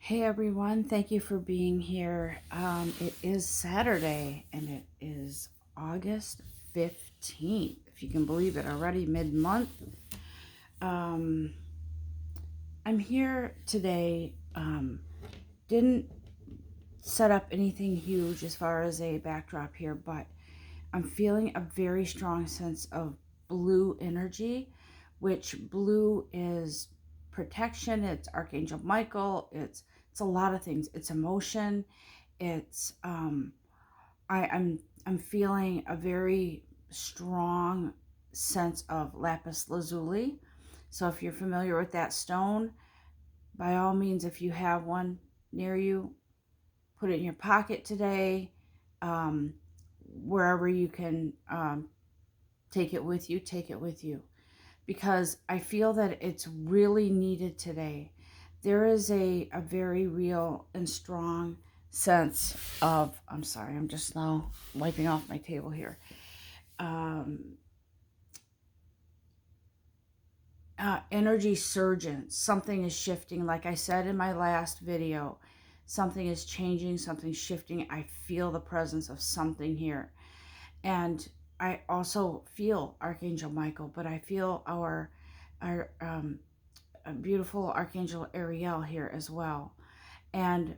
Hey everyone, thank you for being here. It is Saturday and it is August 15th, if you can believe it, already mid month. Um, I'm here today. Didn't set up anything huge as far as a backdrop here, but I'm feeling a very strong sense of blue energy, which blue is protection, it's Archangel Michael, it's a lot of things. It's emotion, it's I'm feeling a very strong sense of lapis lazuli. So if you're familiar with that stone, by all means, if you have one near you, put it in your pocket today. Um, Wherever you can take it with you, take it with you, because I feel that it's really needed today. There is a very real and strong sense of, I'm sorry, I'm just now wiping off my table here. Um, Energy surgence. Something is shifting. Like I said in my last video, something is changing, something's shifting. I feel the presence of something here. And I also feel Archangel Michael, but I feel our beautiful Archangel Ariel here as well. And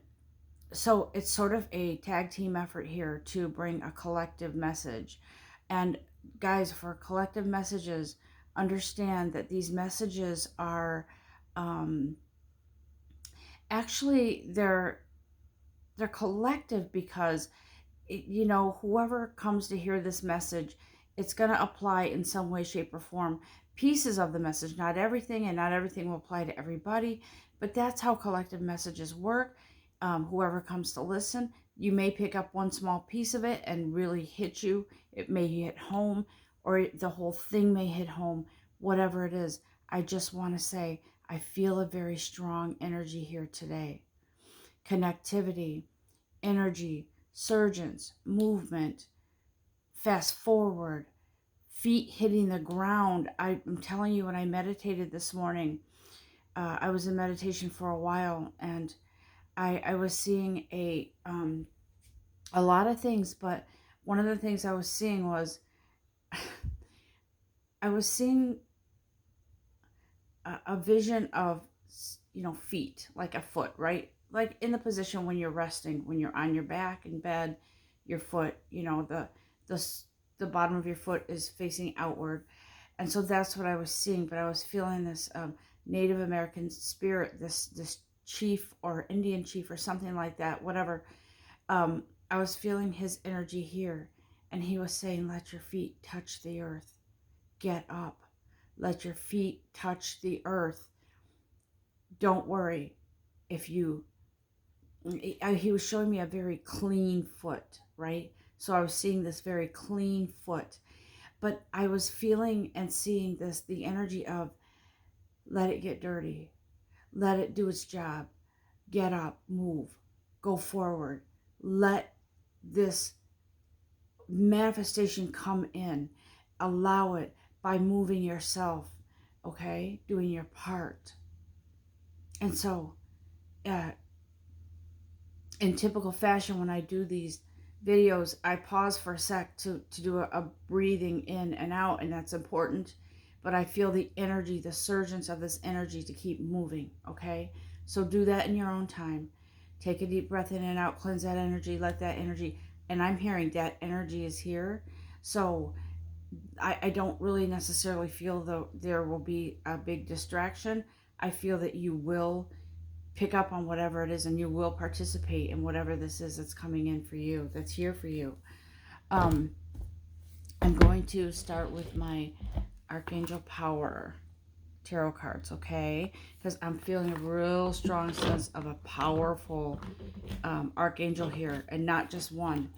so it's sort of a tag team effort here to bring a collective message. And guys, for collective messages, understand that these messages are um, actually they're collective because whoever comes to hear this message, it's going to apply in some way, shape, or form. Pieces of the message, not everything, and not everything will apply to everybody, but that's how collective messages work. Whoever comes to listen, you may pick up one small piece of it and really hit you. It may hit home, or the whole thing may hit home, whatever it is. I just want to say, I feel a very strong energy here today. Connectivity, energy, surgence, movement, fast forward, feet hitting the ground. I'm telling you, when I meditated this morning, I was in meditation for a while, and I was seeing a lot of things, but one of the things I was seeing was I was seeing a vision of feet, like a foot, right? Like in the position when you're resting, when you're on your back in bed, your foot, the the bottom of your foot is facing outward. And so that's what I was seeing. But I was feeling this Native American spirit, this chief or Indian chief or something like that, whatever. I was feeling his energy here, and he was saying, let your feet touch the earth, get up, let your feet touch the earth. Don't worry if you, he was showing me a very clean foot, right? So I was seeing this very clean foot, but I was feeling and seeing the energy of, let it get dirty, let it do its job, get up, move, go forward, let this manifestation come in, allow it by moving yourself, okay, doing your part. And so uh, in typical fashion, when I do these videos, I pause for a sec to do a breathing in and out, and that's important. But I feel the energy, the surgence of this energy to keep moving, okay? So do that in your own time. Take a deep breath in and out, cleanse that energy, let that energy, and I'm hearing that energy is here. So I don't really necessarily feel there will be a big distraction. I feel that you will pick up on whatever it is, and you will participate in whatever this is that's coming in for you, that's here for you. um I'm going to start with my Archangel Power tarot cards, okay? Because I'm feeling a real strong sense of a powerful archangel here, and not just one,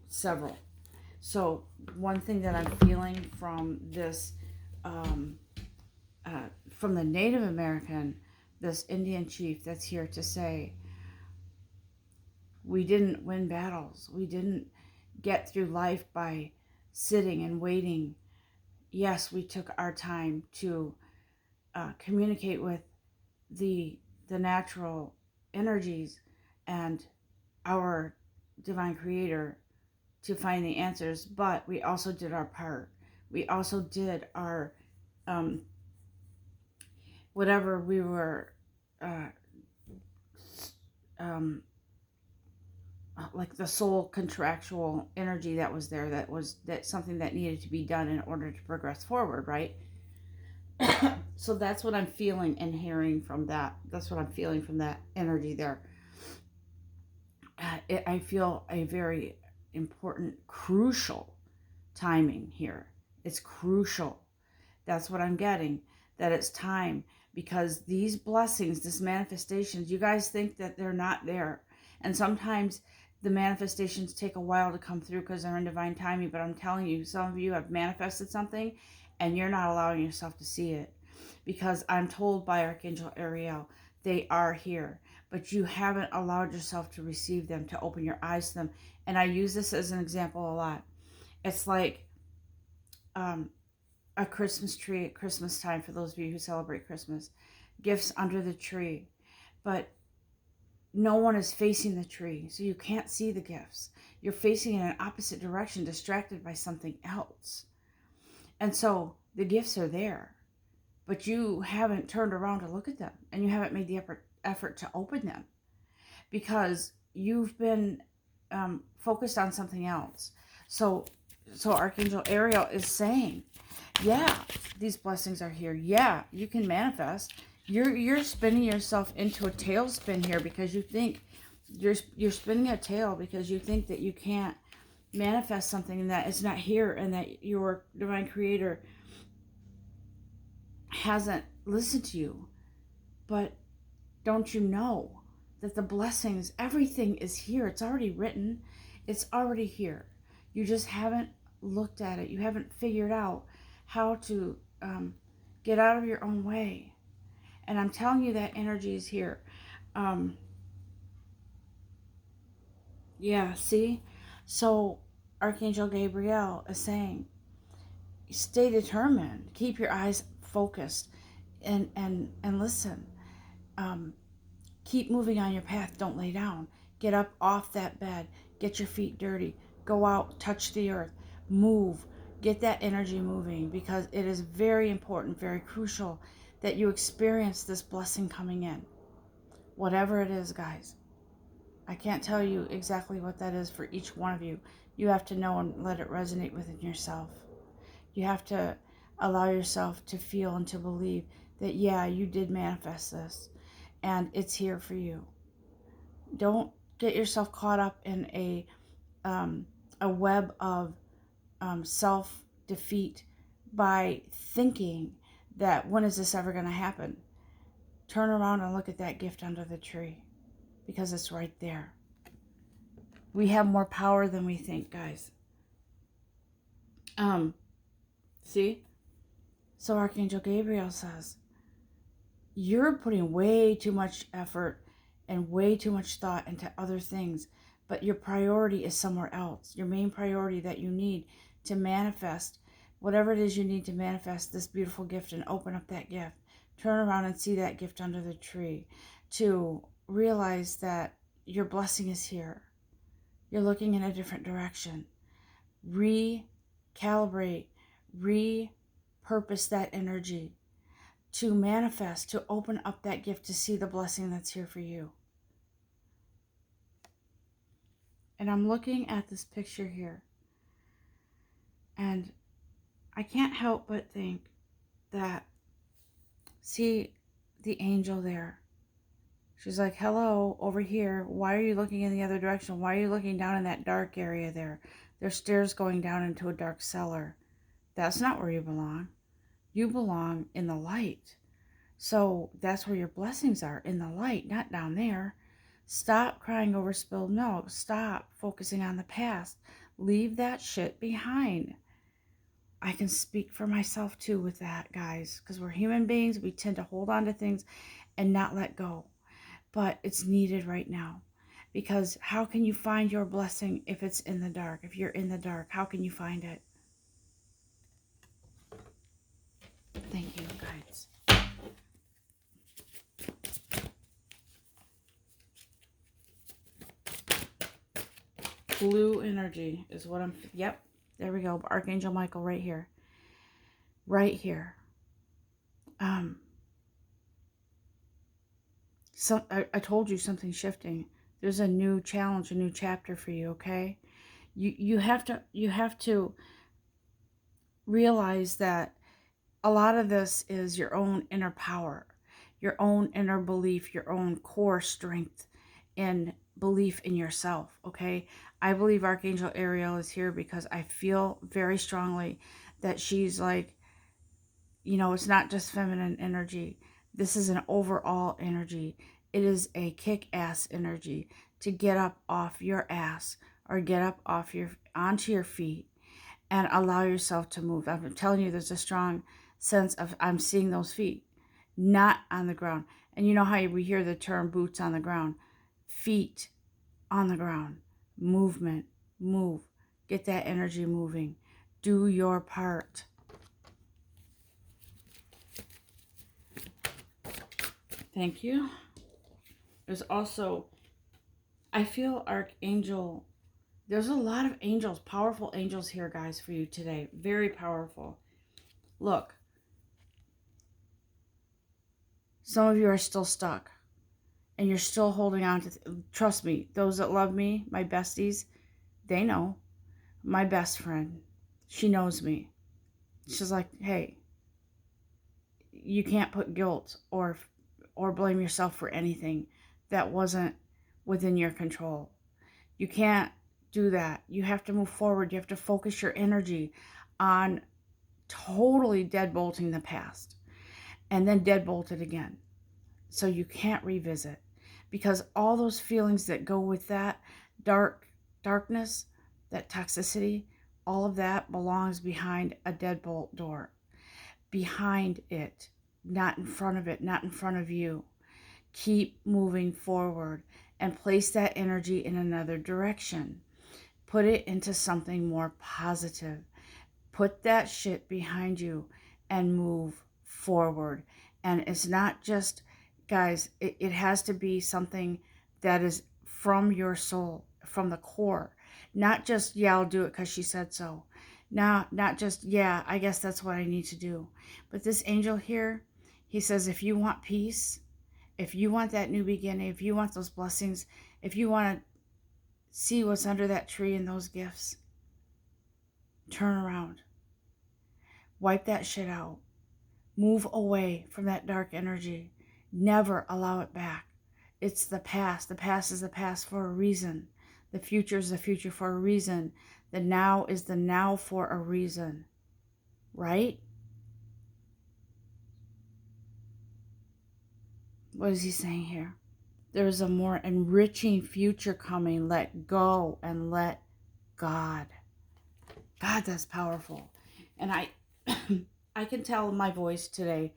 several. So one thing that I'm feeling from this um, from the Native American, this Indian chief that's here to say, we didn't win battles. We didn't get through life by sitting and waiting. Yes, we took our time to communicate with the the natural energies and our divine creator to find the answers, but we also did our part. We also did our um, whatever we were uh, um, like the soul contractual energy that was there, that something that needed to be done in order to progress forward, right? So that's what I'm feeling and hearing from that. That's what I'm feeling from that energy there. I feel a very important, crucial timing here. It's crucial. That's what I'm getting, that it's time, because these blessings, this manifestations, you guys think that they're not there. And sometimes the manifestations take a while to come through because they're in divine timing. But I'm telling you, some of you have manifested something and you're not allowing yourself to see it, because I'm told by Archangel Ariel, they are here, but you haven't allowed yourself to receive them, to open your eyes to them. And I use this as an example a lot. It's like a Christmas tree at Christmas time, for those of you who celebrate Christmas. Gifts under the tree, but no one is facing the tree, so you can't see the gifts. You're facing in an opposite direction, distracted by something else. And so the gifts are there, but you haven't turned around to look at them, and you haven't made the effort to open them, because you've been focused on something else. So Archangel Ariel is saying, yeah, these blessings are here. Yeah, you can manifest. You're spinning yourself into a tailspin here, because you think you're spinning a tail because you think that you can't manifest something that is not here, and that your divine creator hasn't listened to you. But don't you know that the blessings, everything is here. It's already written. It's already here. You just haven't looked at it. You haven't figured out how to get out of your own way. And I'm telling you, that energy is here. Yeah, see? So Archangel Gabriel is saying, stay determined. Keep your eyes focused and listen. Keep moving on your path. Don't lay down. Get up off that bed. Get your feet dirty. Go out, touch the earth, move. Get that energy moving, because it is very important, very crucial that you experience this blessing coming in. Whatever it is, guys. I can't tell you exactly what that is for each one of you. You have to know and let it resonate within yourself. You have to allow yourself to feel and to believe that, yeah, you did manifest this, and it's here for you. Don't get yourself caught up in a web of self-defeat by thinking that, when is this ever going to happen? Turn around and look at that gift under the tree, because it's right there. We have more power than we think, guys. See? So Archangel Gabriel says, you're putting way too much effort and way too much thought into other things, but your priority is somewhere else. Your main priority that you need to manifest whatever it is you need to manifest this beautiful gift and open up that gift. Turn around and see that gift under the tree, to realize that your blessing is here. You're looking in a different direction. Recalibrate, repurpose that energy to manifest, to open up that gift, to see the blessing that's here for you. And I'm looking at this picture here, and I can't help but think that, see the angel there. She's like, hello, over here. Why are you looking in the other direction? Why are you looking down in that dark area there? There's stairs going down into a dark cellar. That's not where you belong. You belong in the light. So that's where your blessings are, in the light, not down there. Stop crying over spilled milk. Stop focusing on the past. Leave that shit behind. I can speak for myself too with that, guys, because we're human beings. We tend to hold on to things and not let go. But it's needed right now, because how can you find your blessing if it's in the dark? If you're in the dark, how can you find it? Thank you, guys. Blue energy is what I'm, yep, there we go. Archangel Michael right here. Right here. So I told you something's shifting. There's a new challenge, a new chapter for you, okay? You have to realize that a lot of this is your own inner power, your own inner belief, your own core strength and belief in yourself, okay? I believe Archangel Ariel is here because I feel very strongly that she's like, you know, it's not just feminine energy. This is an overall energy. It is a kick-ass energy to get up off your ass or get up off onto your feet and allow yourself to move. I'm telling you, there's a strong sense of I'm seeing those feet, not on the ground. And you know how we hear the term boots on the ground, feet on the ground, movement, move, get that energy moving, do your part. Thank you. There's also, I feel Archangel, there's a lot of angels, powerful angels here, guys, for you today. Very powerful. Look, some of you are still stuck and you're still holding on to, trust me, those that love me, my besties, they know. My best friend, she knows me. She's like, hey, you can't put guilt or blame yourself for anything that wasn't within your control. You can't do that. You have to move forward. You have to focus your energy on totally deadbolting the past and then deadbolt it again. So you can't revisit, because all those feelings that go with that darkness, that toxicity, all of that belongs behind a deadbolt door. Behind it, not in front of it, not in front of you. Keep moving forward and place that energy in another direction. Put it into something more positive. Put that shit behind you and move forward. And it's not just, guys, it has to be something that is from your soul, from the core. Not just, yeah, I'll do it because she said so. Not just, yeah, I guess that's what I need to do. But this angel here, he says, if you want peace, if you want that new beginning, if you want those blessings, if you want to see what's under that tree and those gifts, turn around. Wipe that shit out. Move away from that dark energy. Never allow it back. It's the past. The past is the past for a reason. The future is the future for a reason. The now is the now for a reason. Right? What is he saying here? There's a more enriching future coming. Let go and let God. God, that's powerful. And I I can tell in my voice today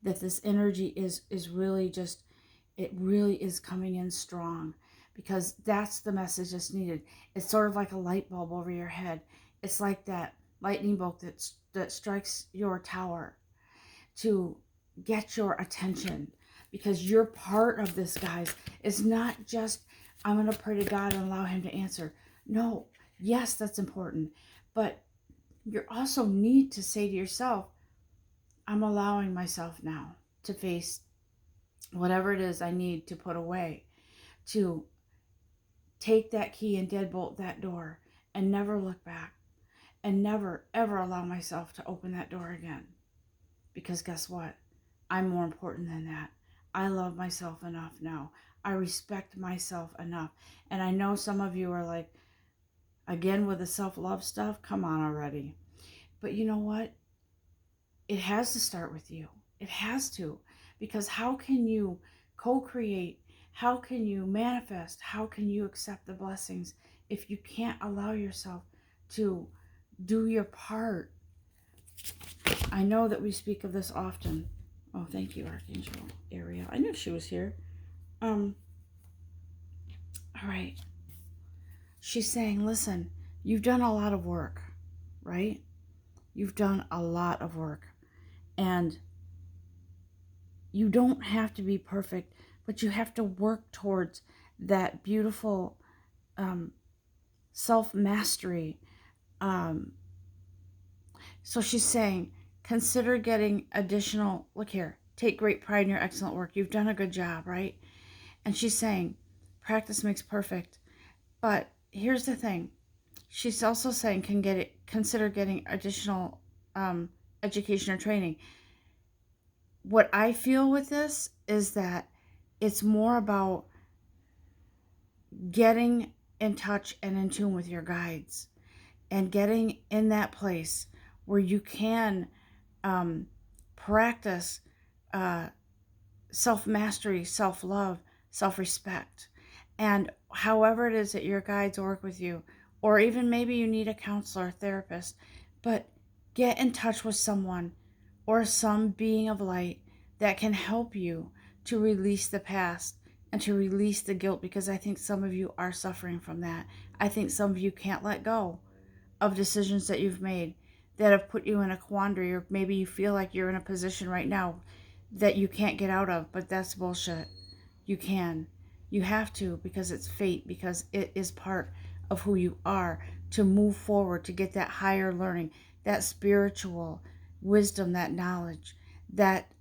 that this energy is really just, it really is coming in strong, because that's the message that's needed. It's sort of like a light bulb over your head. It's like that lightning bolt that strikes your tower to get your attention, because you're part of this, guys. It's not just, I'm going to pray to God and allow him to answer. No, yes, that's important. But you also need to say to yourself, I'm allowing myself now to face whatever it is I need to put away, to take that key and deadbolt that door and never look back, and never ever allow myself to open that door again. Because guess what? I'm more important than that. I love myself enough now. I respect myself enough. And I know some of you are like, again with the self-love stuff, come on already. But you know what? It has to start with you. It has to. Because how can you co-create? How can you manifest? How can you accept the blessings if you can't allow yourself to do your part? I know that we speak of this often. Oh, thank you, Archangel Ariel. I knew she was here. All right. She's saying, listen, you've done a lot of work, right? You've done a lot of work. And you don't have to be perfect, but you have to work towards that beautiful self-mastery. Um, so she's saying, consider getting additional, look here, take great pride in your excellent work. You've done a good job, right? And she's saying, practice makes perfect. But here's the thing. She's also saying, consider getting additional education or training. What I feel with this is that it's more about getting in touch and in tune with your guides and getting in that place where you can practice self-mastery, self-love, self-respect. And however it is that your guides work with you, or even maybe you need a counselor, therapist, but get in touch with someone or some being of light that can help you to release the past and to release the guilt, because I think some of you are suffering from that. I think some of you can't let go of decisions that you've made that have put you in a quandary, or maybe you feel like you're in a position right now that you can't get out of, but that's bullshit. You can. You have to, because it's fate, because it is part of who you are, to move forward, to get that higher learning, that spiritual wisdom, that knowledge, that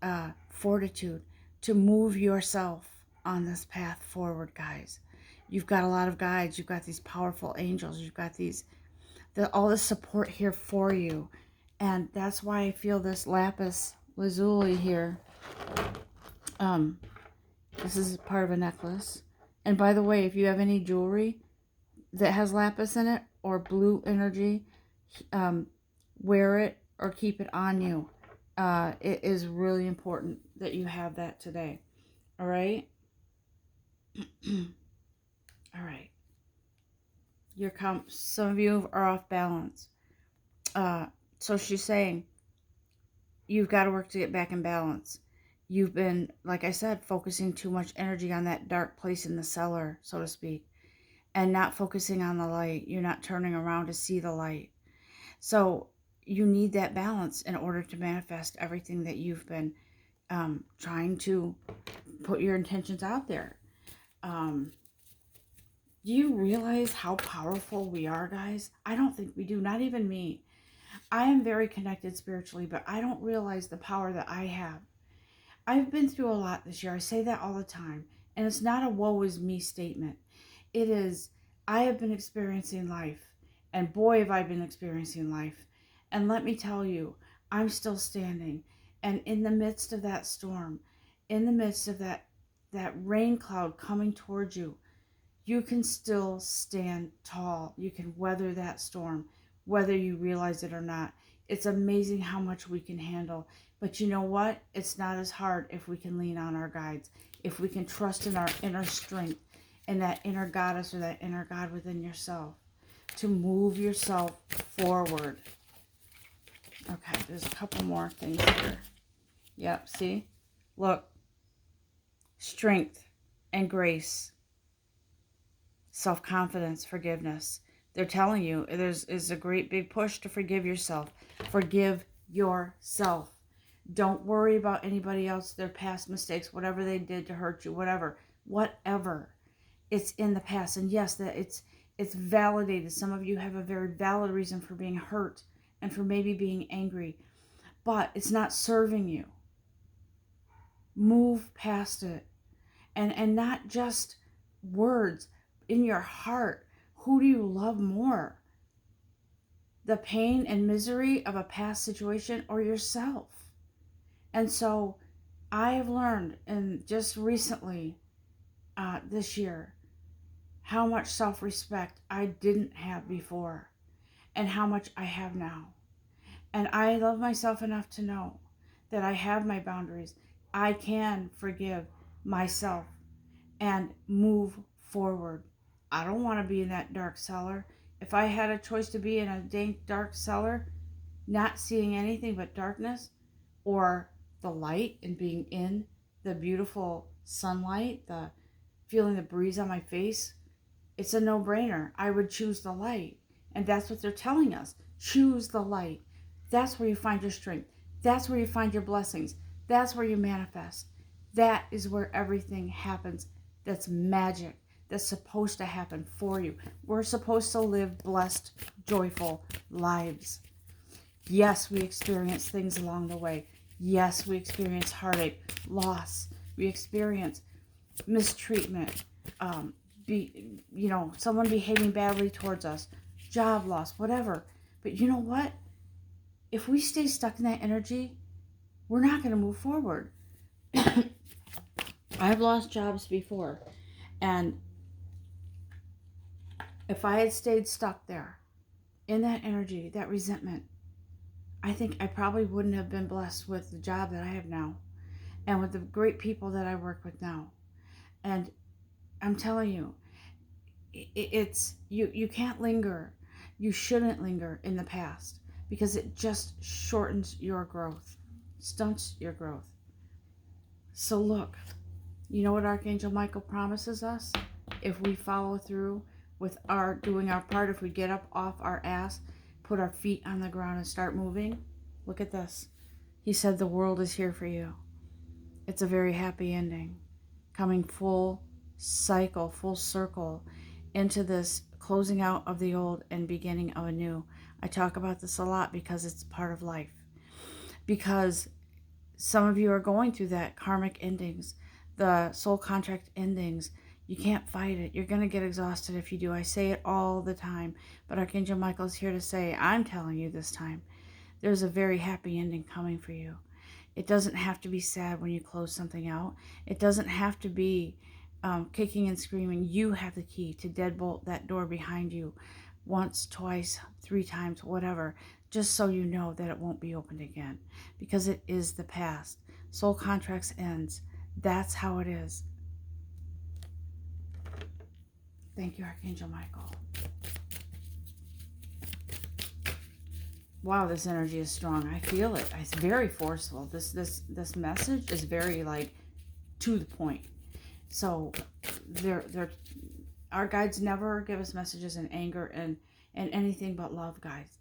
fortitude, to move yourself on this path forward, guys. You've got a lot of guides. You've got these powerful angels. You've got all the support here for you. And that's why I feel this lapis lazuli here. This is part of a necklace. And by the way, if you have any jewelry that has lapis in it or blue energy, wear it or keep it on you. It is really important that you have that today. All right? All right. Some of you are off balance. So she's saying, you've got to work to get back in balance. You've been, like I said, focusing too much energy on that dark place in the cellar, so to speak, and not focusing on the light. You're not turning around to see the light. So you need that balance in order to manifest everything that you've been trying to put your intentions out there. Do you realize how powerful we are, guys? I don't think we do, not even me. I am very connected spiritually, but I don't realize the power that I have. I've been through a lot this year. I say that all the time. And it's not a woe is me statement. It is, I have been experiencing life. And boy, have I been experiencing life. And let me tell you, I'm still standing. And in the midst of that storm, in the midst of that rain cloud coming towards you, you can still stand tall. You can weather that storm, whether you realize it or not. It's amazing how much we can handle. But you know what? It's not as hard if we can lean on our guides, if we can trust in our inner strength and that inner goddess or that inner God within yourself to move yourself forward. Okay, there's a couple more things here. Yep, see? Look. Strength and grace. Self-confidence, forgiveness. They're telling you is a great big push to forgive yourself. Forgive yourself. Don't worry about anybody else, their past mistakes, whatever they did to hurt you, whatever. It's in the past. And yes, that it's validated. Some of you have a very valid reason for being hurt and for maybe being angry, but it's not serving you. Move past it. And not just words, in your heart. Who do you love more? The pain and misery of a past situation or yourself? And so I have learned, and just recently, this year, how much self-respect I didn't have before and how much I have now. And I love myself enough to know that I have my boundaries. I can forgive myself and move forward. I don't want to be in that dark cellar. If I had a choice to be in a dank, dark cellar, not seeing anything but darkness, or the light and being in the beautiful sunlight, feeling the breeze on my face, it's a no-brainer. I would choose the light. And that's what they're telling us. Choose the light. That's where you find your strength. That's where you find your blessings. That's where you manifest. That is where everything happens. That's magic. that's supposed to happen for you. We're supposed to live blessed, joyful lives. Yes, we experience things along the way. Yes, we experience heartache, loss. We experience mistreatment, someone behaving badly towards us, job loss, whatever. But you know what? If we stay stuck in that energy, we're not going to move forward. I've lost jobs before, and if I had stayed stuck there in that energy, that resentment, I think I probably wouldn't have been blessed with the job that I have now and with the great people that I work with now. And I'm telling you, it's you can't linger. You shouldn't linger in the past because it just shortens your growth, stunts your growth. So look, you know what Archangel Michael promises us? If we follow through with our doing our part, if we get up off our ass, put our feet on the ground and start moving, look at this. He said the world is here for you. It's a very happy ending, coming full cycle, full circle into this closing out of the old and beginning of a new. I talk about this a lot because it's part of life. Because some of you are going through that karmic endings, the soul contract endings. You can't fight it. You're going to get exhausted if you do. I say it all the time, but Archangel Michael is here to say, I'm telling you this time, there's a very happy ending coming for you. It doesn't have to be sad when you close something out. It doesn't have to be kicking and screaming. You have the key to deadbolt that door behind you once, twice, 3 times, whatever, just so you know that it won't be opened again, because it is the past. Soul contracts ends. That's how it is. Thank you, Archangel Michael. Wow, this energy is strong. I feel it. It's very forceful. This message is very to the point. So our guides never give us messages in anger and anything but love, guys.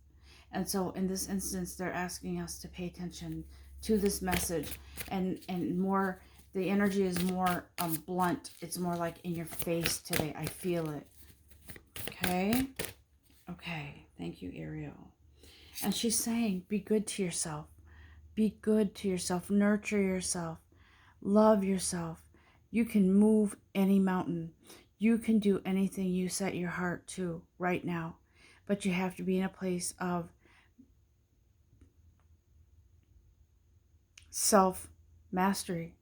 And so in this instance, they're asking us to pay attention to this message and more. The energy is more blunt. It's more like in your face today. I feel it. Okay. Thank you, Ariel. And she's saying, be good to yourself. Be good to yourself. Nurture yourself. Love yourself. You can move any mountain. You can do anything you set your heart to right now. But you have to be in a place of self-mastery.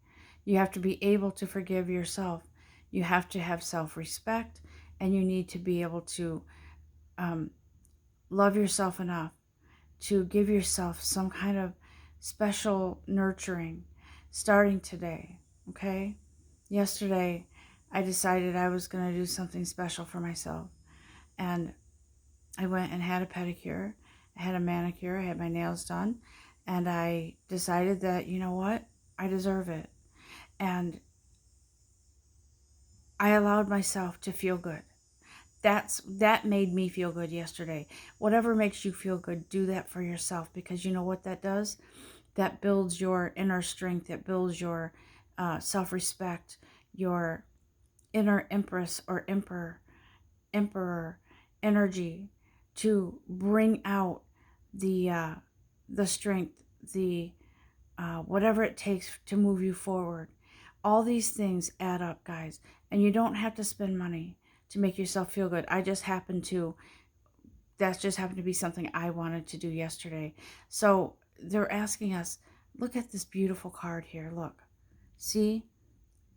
You have to be able to forgive yourself. You have to have self-respect, and you need to be able to love yourself enough to give yourself some kind of special nurturing starting today, okay? Yesterday, I decided I was going to do something special for myself, and I went and had a pedicure, I had a manicure, I had my nails done, and I decided that, you know what, I deserve it. And I allowed myself to feel good. That made me feel good yesterday. Whatever makes you feel good, do that for yourself, because you know what that does? That builds your inner strength. It builds your self-respect, your inner empress or emperor energy to bring out the strength, the whatever it takes to move you forward. All these things add up, guys, and you don't have to spend money to make yourself feel good. That's just happened to be something I wanted to do yesterday. So they're asking us, look at this beautiful card here. Look, see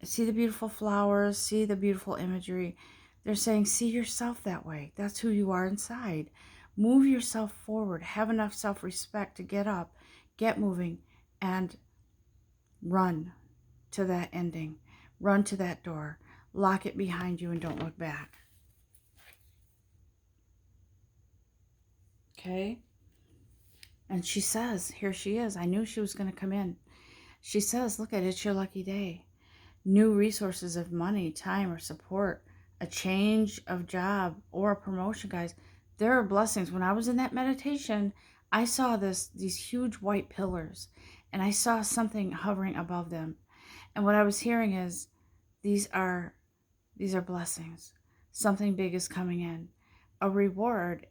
the beautiful flowers, see the beautiful imagery. They're saying, see yourself that way. That's who you are inside. Move yourself forward. Have enough self-respect to get up, get moving, and run to that ending. Run to that door. Lock it behind you and don't look back. Okay? And she says, here she is. I knew she was going to come in. She says, look at it, it's your lucky day. New resources of money, time, or support, a change of job, or a promotion, guys. There are blessings. When I was in that meditation, I saw these huge white pillars, and I saw something hovering above them. And what I was hearing is, these are These are blessings. Something big is coming in. A reward,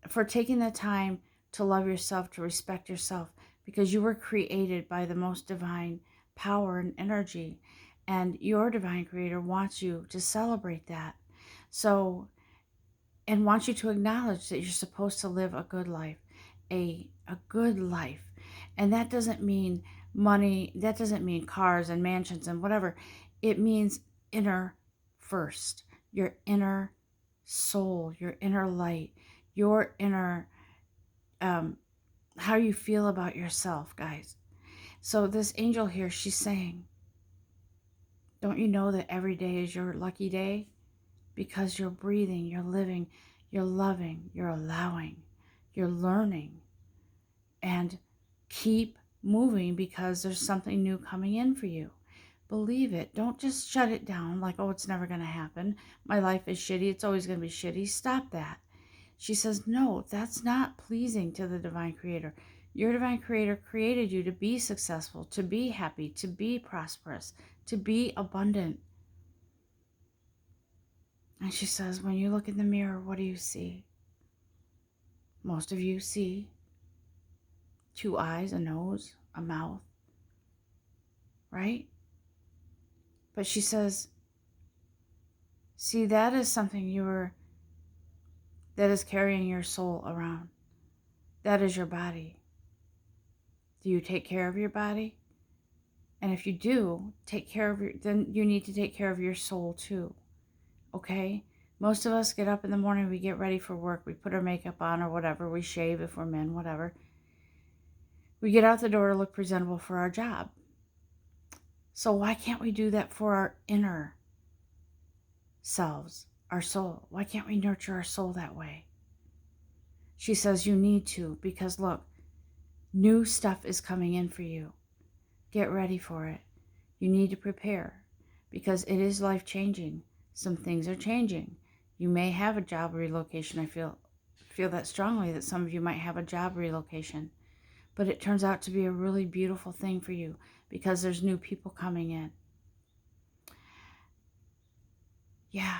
for taking the time to love yourself, to respect yourself, because you were created by the most divine power and energy, and your divine creator wants you to celebrate that. So, and wants you to acknowledge that you're supposed to live a good life, a good life. And that doesn't mean money, that doesn't mean cars and mansions and whatever. It means inner first, your inner soul, your inner light, your inner how you feel about yourself, guys. So this angel here, she's saying, don't you know that every day is your lucky day? Because you're breathing, you're living, you're loving, you're allowing, you're learning. And keep moving, because there's something new coming in for you. Believe it. Don't just shut it down like, oh, it's never going to happen. My life is shitty. It's always going to be shitty. Stop that. She says, no, that's not pleasing to the divine creator. Your divine creator created you to be successful, to be happy, to be prosperous, to be abundant. And she says, when you look in the mirror, what do you see? Most of you see 2 eyes, a nose, a mouth, right? But she says, see, that is something that is carrying your soul around. That is your body. Do you take care of your body? And if you do, then you need to take care of your soul too. Okay? Most of us get up in the morning, we get ready for work, we put our makeup on or whatever, we shave if we're men, whatever. We get out the door to look presentable for our job. So why can't we do that for our inner selves, our soul? Why can't we nurture our soul that way? She says you need to, because look, new stuff is coming in for you. Get ready for it. You need to prepare, because it is life-changing. Some things are changing. You may have a job relocation. I feel that strongly, that some of you might have a job relocation. But it turns out to be a really beautiful thing for you, because there's new people coming in. Yeah.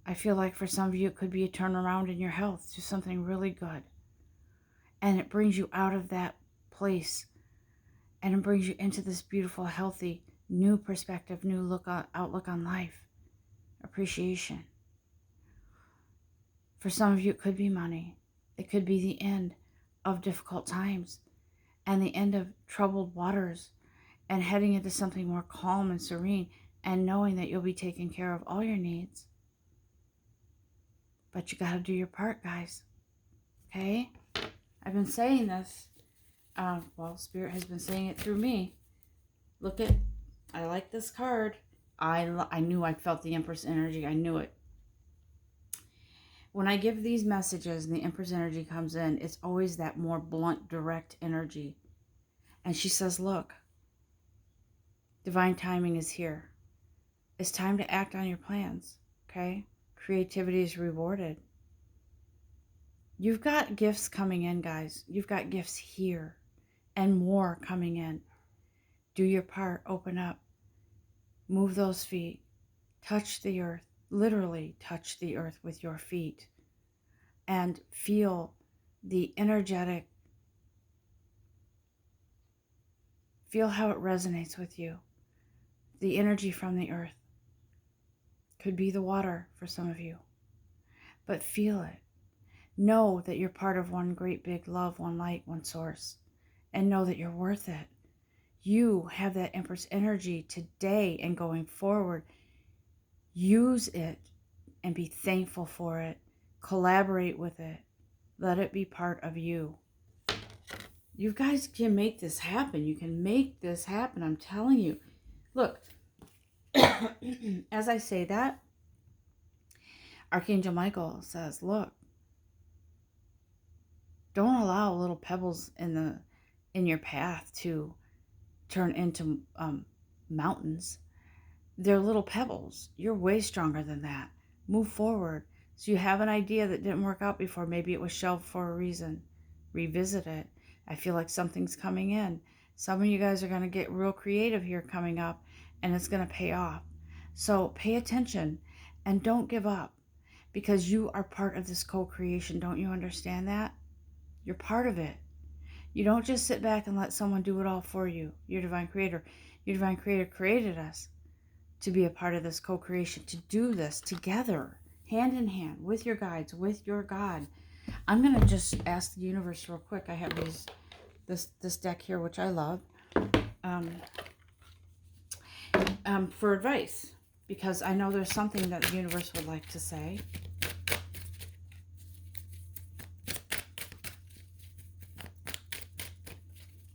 I feel like for some of you, it could be a turnaround in your health to something really good. And it brings you out of that place. And it brings you into this beautiful, healthy, new perspective, new outlook on life. Appreciation. For some of you, it could be money. It could be the end of difficult times and the end of troubled waters, and heading into something more calm and serene, and knowing that you'll be taking care of all your needs. But you got to do your part, guys. Okay? I've been saying this. Spirit has been saying it through me. I like this card. I knew I felt the Empress energy. I knew it. When I give these messages and the Empress energy comes in, it's always that more blunt, direct energy. And she says, look, divine timing is here. It's time to act on your plans, okay? Creativity is rewarded. You've got gifts coming in, guys. You've got gifts here and more coming in. Do your part. Open up. Move those feet. Touch the earth. Literally touch the earth with your feet. And feel the energetic. Feel how it resonates with you. The energy from the earth. Could be the water for some of you. But feel it. Know that you're part of one great big love, one light, one source. And know that you're worth it. You have that Empress energy today and going forward. Use it and be thankful for it. Collaborate with it. Let it be part of you. You guys can make this happen. You can make this happen. I'm telling you. Look, as I say that, Archangel Michael says, look, don't allow little pebbles in your path to turn into mountains. They're little pebbles. You're way stronger than that. Move forward. So you have an idea that didn't work out before. Maybe it was shelved for a reason. Revisit it. I feel like something's coming in. Some of you guys are going to get real creative here coming up, and it's going to pay off. So pay attention and don't give up, because you are part of this co-creation. Don't you understand that? You're part of it. You don't just sit back and let someone do it all for you. Your divine creator. Your divine creator created us to be a part of this co-creation, to do this together, hand in hand, with your guides, with your God. I'm going to just ask the universe real quick. I have this deck here, which I love, for advice, because I know there's something that the universe would like to say.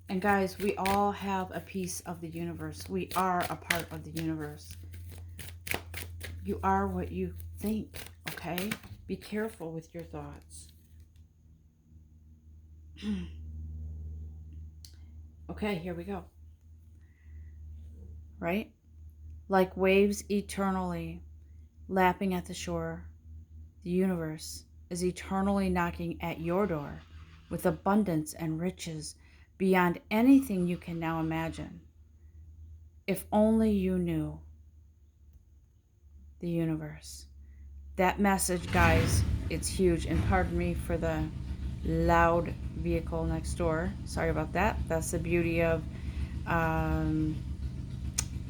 And guys, we all have a piece of the universe. We are a part of the universe. You are what you think, okay? Be careful with your thoughts. Okay, here we go. Right? Like waves eternally lapping at the shore, the universe is eternally knocking at your door with abundance and riches beyond anything you can now imagine. If only you knew. The universe. That message, guys, it's huge. And pardon me for the loud vehicle next door. Sorry about that. That's the beauty of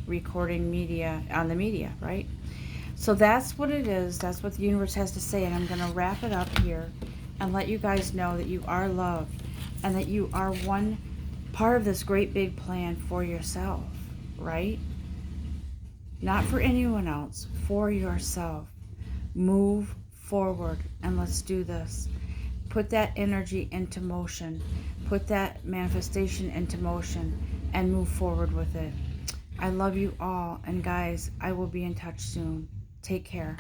recording media on the media, right? So that's what it is. That's what the universe has to say. And I'm going to wrap it up here and let you guys know that you are loved and that you are one part of this great big plan for yourself, right? Not for anyone else, for yourself. Move forward and let's do this. Put that energy into motion. Put that manifestation into motion and move forward with it. I love you all. And guys, I will be in touch soon. Take care.